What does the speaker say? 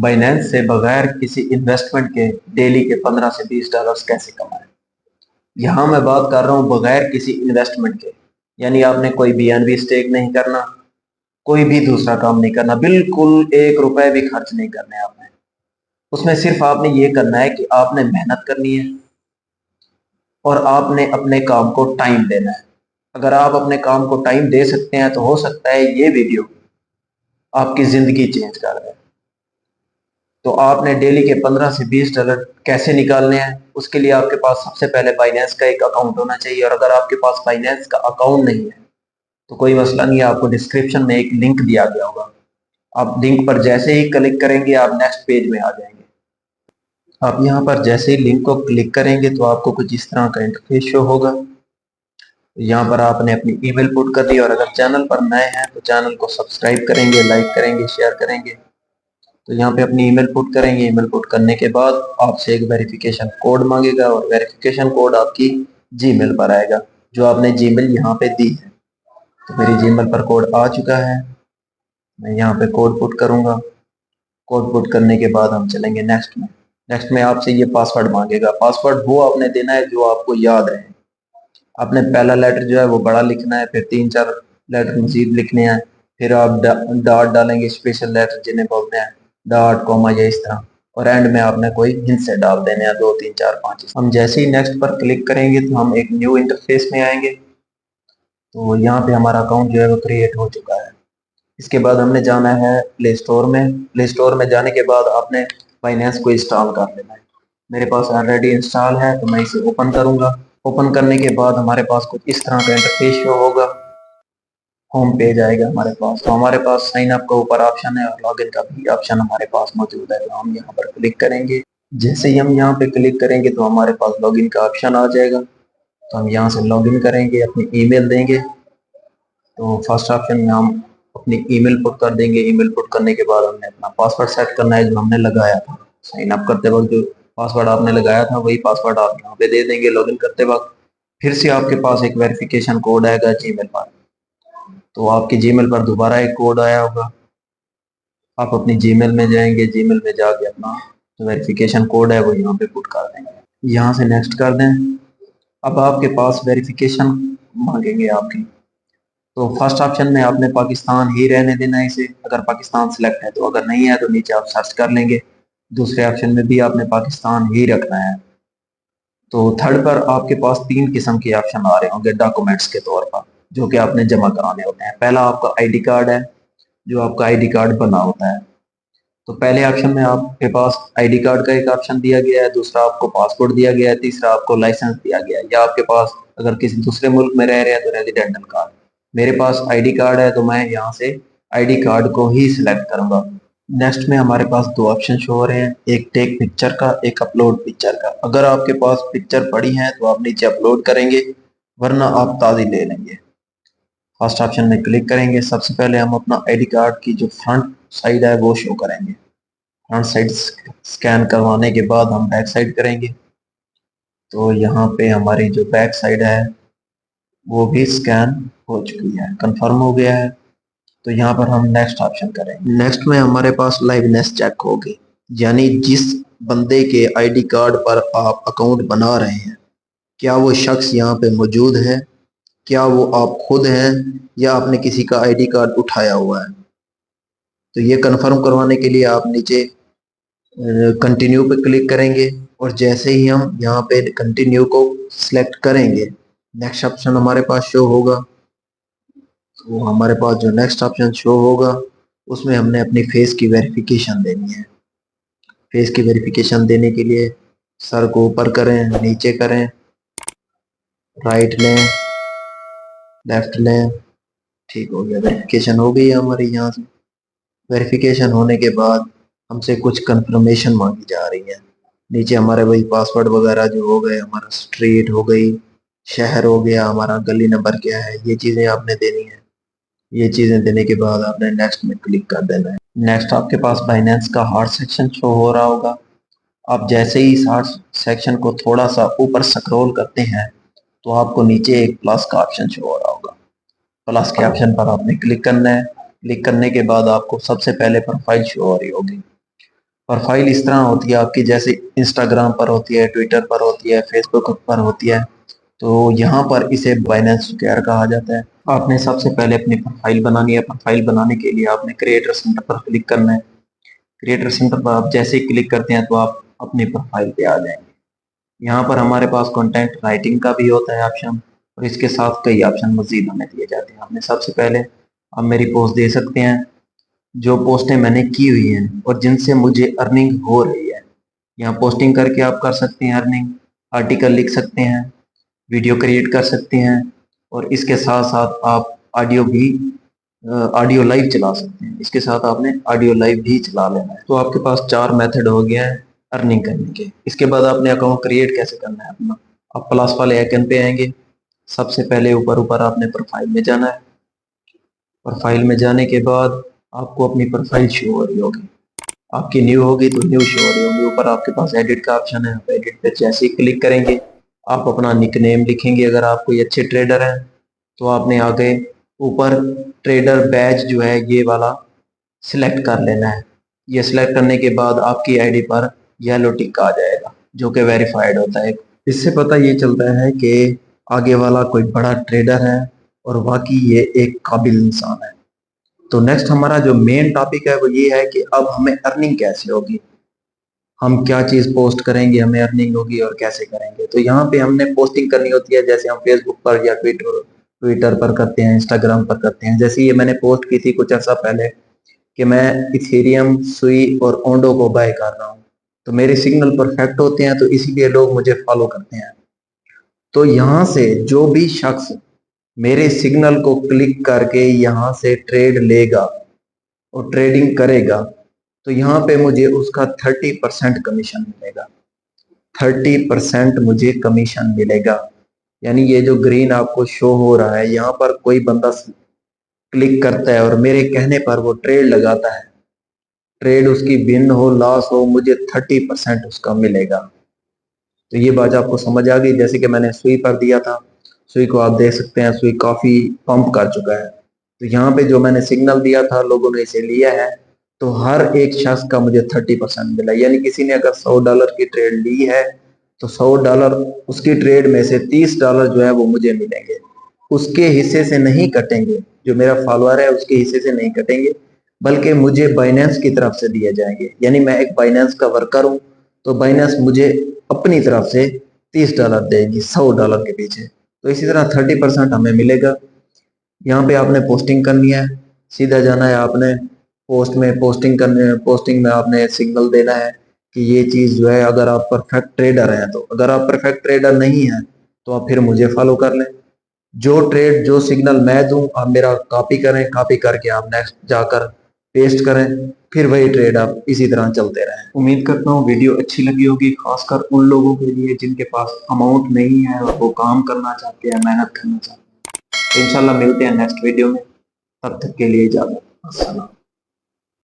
Binance से बगैर किसी इन्वेस्टमेंट के डेली के 15 से 20 डॉलर्स कैसे कमाएं। यहाँ मैं बात कर रहा हूँ बगैर किसी इन्वेस्टमेंट के, यानी आपने कोई BNB स्टेक नहीं करना, कोई भी दूसरा काम नहीं करना, बिल्कुल 1 रुपए भी खर्च नहीं करने आपने। उसमें सिर्फ आपने ये करना है कि आपने मेहनत करनी है और आपने अपने काम को टाइम देना है। अगर आप अपने काम को टाइम दे सकते हैं तो हो सकता है ये वीडियो आपकी जिंदगी चेंज कर दे। तो आपने डेली के 15 से 20 डॉलर कैसे निकालने हैं, उसके लिए आपके पास सबसे पहले बाइनेंस का एक अकाउंट होना चाहिए। और अगर आपके पास बाइनेंस का अकाउंट नहीं है तो कोई मसला नहीं है, आपको डिस्क्रिप्शन में एक लिंक दिया गया होगा। आप लिंक पर जैसे ही क्लिक करेंगे आप नेक्स्ट पेज में आ जाएंगे। आप यहाँ पर जैसे ही लिंक को क्लिक करेंगे तो आपको कुछ इस तरह का इंटरफेस शो होगा। यहाँ पर आपने अपनी ईमेल पुट कर दी और अगर चैनल पर नए हैं तो चैनल को सब्सक्राइब करेंगे, लाइक करेंगे, शेयर करेंगे। तो यहाँ पे अपनी ईमेल पुट करेंगे। ईमेल पुट करने के बाद आपसे एक वेरिफिकेशन कोड मांगेगा और वेरिफिकेशन कोड आपकी जीमेल पर आएगा, जो आपने जीमेल यहाँ पे दी है। तो मेरी जीमेल पर कोड आ चुका है, मैं यहाँ पे कोड पुट करूँगा। कोड पुट करने के बाद हम चलेंगे नेक्स्ट में। नेक्स्ट में आपसे ये पासवर्ड मांगेगा। पासवर्ड वो आपने देना है जो आपको याद रहे। आपने पहला लेटर जो है वो बड़ा लिखना है, फिर 3-4 लेटर मजीद लिखने हैं, फिर आप डॉट डालेंगे, स्पेशल लेटर जिन्हें बोलते हैं, डॉट कॉमा या इस तरह, और एंड में आपने कोई हिंट से डाल देने हैं 2 3 4 5। हम जैसे ही नेक्स्ट पर क्लिक करेंगे तो हम एक न्यू इंटरफेस में आएंगे। तो यहाँ पे हमारा अकाउंट जो है वो क्रिएट हो चुका है। इसके बाद हमने जाना है प्ले स्टोर में। प्ले स्टोर में जाने के बाद आपने बाइनेंस को इंस्टॉल कर लेना है। मेरे पास ऑलरेडी इंस्टॉल है तो मैं इसे ओपन करूंगा। ओपन करने के बाद हमारे पास कुछ इस तरह का इंटरफेस शो होगा, होम पेज आएगा हमारे पास। तो हमारे पास साइन अप का ऊपर ऑप्शन है और लॉगिन का भी ऑप्शन हमारे पास मौजूद है। तो हम यहाँ पर क्लिक करेंगे। जैसे ही हम यहाँ पे क्लिक करेंगे तो हमारे पास लॉगिन का ऑप्शन आ जाएगा। तो हम यहाँ से लॉगिन करेंगे, अपनी ईमेल देंगे। तो फर्स्ट ऑप्शन में हम अपनी ईमेल पुट कर देंगे। ईमेल पुट करने के बाद हमने अपना पासवर्ड सेट करना है जो हमने लगाया था। साइन अप करते वक्त जो पासवर्ड आपने लगाया था वही पासवर्ड आप यहाँ पे दे देंगे। लॉगिन करते वक्त फिर से आपके पास एक वेरिफिकेशन कोड आएगा जीमेल पर। तो आपके जीमेल पर दोबारा एक कोड आया होगा, आप अपनी जीमेल में जाएंगे, जीमेल में जाके अपना जो वेरिफिकेशन कोड है वो यहाँ पे पुट कर देंगे। यहाँ से नेक्स्ट कर दें। अब आपके पास वेरिफिकेशन मांगेंगे आपकी। तो फर्स्ट ऑप्शन में आपने पाकिस्तान ही रहने देना है इसे, अगर पाकिस्तान सिलेक्ट है तो। अगर नहीं है तो नीचे आप सर्च कर लेंगे। दूसरे ऑप्शन में भी आपने पाकिस्तान ही रखना है। तो थर्ड पर आपके पास 3 किस्म के ऑप्शन आ रहे होंगे डॉक्यूमेंट्स के तौर पर, जो कि आपने जमा कराने होते हैं। पहला आपका आईडी कार्ड है, जो आपका आईडी कार्ड बना होता है। तो पहले ऑप्शन में आपके पास आईडी कार्ड का एक ऑप्शन दिया गया है, दूसरा आपको पासपोर्ट दिया गया है, तीसरा आपको लाइसेंस दिया गया है, या आपके पास अगर किसी दूसरे मुल्क में रह रहे हैं तो रेजिडेंटल कार्ड। मेरे पास आईडी कार्ड है तो मैं यहाँ से आईडी कार्ड को ही सिलेक्ट करूंगा। नेक्स्ट में हमारे पास 2 ऑप्शन शो हो रहे हैं, एक टेक पिक्चर का, एक अपलोड पिक्चर का। अगर आपके पास पिक्चर पड़ी है तो आप नीचे अपलोड करेंगे, वरना आप ताज़ी ले लेंगे। फर्स्ट ऑप्शन में क्लिक करेंगे। सबसे पहले हम अपना आईडी कार्ड की जो फ्रंट साइड है वो शो करेंगे। फ्रंट साइड स्कैन करवाने के बाद हम बैक साइड करेंगे। तो यहाँ पे हमारी जो बैक साइड है वो भी स्कैन हो चुकी है, कंफर्म हो गया है। तो यहाँ पर हम नेक्स्ट ऑप्शन करेंगे। नेक्स्ट में हमारे पास लाइवनेस चेक होगी, यानी जिस बंदे के आईडी कार्ड पर आप अकाउंट बना रहे हैं क्या वो शख्स यहाँ पे मौजूद है, क्या वो आप खुद हैं या आपने किसी का आईडी कार्ड उठाया हुआ है। तो ये कंफर्म करवाने के लिए आप नीचे कंटिन्यू पे क्लिक करेंगे और जैसे ही हम यहाँ पे कंटिन्यू को सिलेक्ट करेंगे नेक्स्ट ऑप्शन हमारे पास शो होगा। तो हमारे पास जो नेक्स्ट ऑप्शन शो होगा उसमें हमने अपनी फेस की वेरिफिकेशन देनी है। फेस की वेरिफिकेशन देने के लिए सर को ऊपर करें, नीचे करें, राइट लें, लेफ्ट लें। ठीक हो गया, वेरिफिकेशन हो गई है हमारी। यहाँ से वेरिफिकेशन होने के बाद हमसे कुछ कंफर्मेशन मांगी जा रही है। नीचे हमारे वही पासवर्ड वगैरह जो हो गए, हमारा स्ट्रीट हो गई, शहर हो गया, हमारा गली नंबर क्या है, ये चीज़ें आपने देनी है। ये चीज़ें देने के बाद आपने नेक्स्ट में क्लिक कर देना है। नेक्स्ट आपके पास बाइनेंस का हार्ट सेक्शन शो हो रहा होगा। आप जैसे ही इस हार्ट सेक्शन को थोड़ा सा ऊपर स्क्रॉल करते हैं तो आपको नीचे एक प्लस का ऑप्शन शो हो रहा होगा। प्लस के ऑप्शन पर आपने क्लिक करना है। क्लिक करने के बाद आपको सबसे पहले प्रोफाइल शो हो रही होगी। प्रोफाइल इस तरह होती है आपकी, जैसे इंस्टाग्राम पर होती है, ट्विटर पर होती है, फेसबुक पर होती है। तो यहाँ पर इसे बाइनेंस स्क्वायर कहा जाता है। आपने सबसे पहले अपनी प्रोफाइल बनानी है। प्रोफाइल बनाने के लिए आपने क्रिएटर सेंटर पर क्लिक करना है। क्रिएटर सेंटर पर आप जैसे ही क्लिक करते हैं तो आप अपनी प्रोफाइल पे आ जाएंगे। यहाँ पर हमारे पास कंटेंट राइटिंग का भी होता है ऑप्शन, और इसके साथ कई ऑप्शन मजीद हमें दिए जाते हैं। आपने सबसे पहले आप मेरी पोस्ट दे सकते हैं, जो पोस्टें मैंने की हुई हैं और जिनसे मुझे अर्निंग हो रही है। यहाँ पोस्टिंग करके आप कर सकते हैं अर्निंग, आर्टिकल लिख सकते हैं, वीडियो क्रिएट कर सकते हैं, और इसके साथ साथ आप ऑडियो भी ऑडियो लाइव चला सकते हैं। इसके साथ आपने ऑडियो लाइव भी चला लेना है। तो आपके पास 4 मेथड हो गए हैं अर्निंग करने के। इसके बाद आपने अकाउंट क्रिएट कैसे करना है अपना। आप प्लस वाले आइकन पे आएंगे। सबसे पहले ऊपर ऊपर आपने प्रोफाइल में जाना है। प्रोफाइल में जाने के बाद आपको अपनी प्रोफाइल शो हो रही होगी। आपकी न्यू होगी तो न्यू शो हो रही होगी। ऊपर आपके पास एडिट का ऑप्शन है। आप एडिट पे जैसे ही क्लिक करेंगे आप अपना निक नेम लिखेंगे। अगर आप कोई अच्छे ट्रेडर हैं तो आपने आगे ऊपर ट्रेडर बैच जो है ये वाला सिलेक्ट कर लेना है। ये सिलेक्ट करने के बाद आपकी आईडी पर येलो टिक आ जाएगा जो कि वेरीफाइड होता है। इससे पता ये चलता है कि आगे वाला कोई बड़ा ट्रेडर है और वाकई ये एक काबिल इंसान है। तो नेक्स्ट हमारा जो मेन टॉपिक है वो ये है कि अब हमें अर्निंग कैसे होगी, हम क्या चीज़ पोस्ट करेंगे हमें अर्निंग होगी और कैसे करेंगे। तो यहाँ पे हमने पोस्टिंग करनी होती है, जैसे हम फेसबुक पर या ट्विटर ट्विटर पर करते हैं, इंस्टाग्राम पर करते हैं। जैसे ये मैंने पोस्ट की थी कुछ अर्सा पहले कि मैं इथेरियम, सुई और ओंडो को बाय कर रहा हूँ, तो मेरे सिग्नल परफेक्ट होते हैं तो इसीलिए लोग मुझे फॉलो करते हैं। तो यहाँ से जो भी शख्स मेरे सिग्नल को क्लिक करके यहाँ से ट्रेड लेगा और ट्रेडिंग करेगा तो यहाँ पे मुझे उसका 30% कमीशन मिलेगा। 30% मुझे कमीशन मिलेगा। यानी ये जो ग्रीन आपको शो हो रहा है, यहाँ पर कोई बंदा क्लिक करता है और मेरे कहने पर वो ट्रेड लगाता है, ट्रेड उसकी विन हो लॉस हो, मुझे 30% उसका मिलेगा। तो ये बात आपको समझ आ गई। जैसे कि मैंने सुई पर दिया था, सुई को आप देख सकते हैं सुई काफी पंप कर चुका है। तो यहाँ पे जो मैंने सिग्नल दिया था लोगों ने इसे लिया है, तो हर एक शख्स का मुझे 30% मिला। यानी किसी ने अगर $100 की ट्रेड ली है तो $100 उसकी ट्रेड में से $30 जो है वो मुझे मिलेंगे। उसके हिस्से से नहीं कटेंगे, जो मेरा फॉलोअर है उसके हिस्से से नहीं कटेंगे, बल्कि मुझे बाइनेंस की तरफ से दिए जाएंगे। यानी मैं एक बाइनेंस का वर्कर हूँ तो बाइनेंस मुझे अपनी तरफ से $30 देगी $100 के पीछे। तो इसी तरह 30% हमें मिलेगा। यहाँ पे आपने पोस्टिंग करनी है, सीधा जाना है आपने पोस्ट में, पोस्टिंग करने, पोस्टिंग में आपने सिग्नल देना है कि ये चीज़ जो है, अगर आप परफेक्ट ट्रेडर हैं तो। अगर आप परफेक्ट ट्रेडर नहीं हैं तो आप फिर मुझे फॉलो कर लें। जो ट्रेड जो सिग्नल मैं दूं आप मेरा कॉपी करें, कॉपी करके आप नेक्स्ट जाकर पेस्ट करें, फिर वही ट्रेड आप इसी तरह चलते रहें। उम्मीद करता हूँ वीडियो अच्छी लगी होगी, खासकर उन लोगों के लिए जिनके पास अमाउंट नहीं है और वो काम करना चाहते हैं, मेहनत करना चाहते हैं। तो इंशाल्लाह मिलते हैं नेक्स्ट वीडियो में। तब तक के लिए इजाजत, अस्सलाम।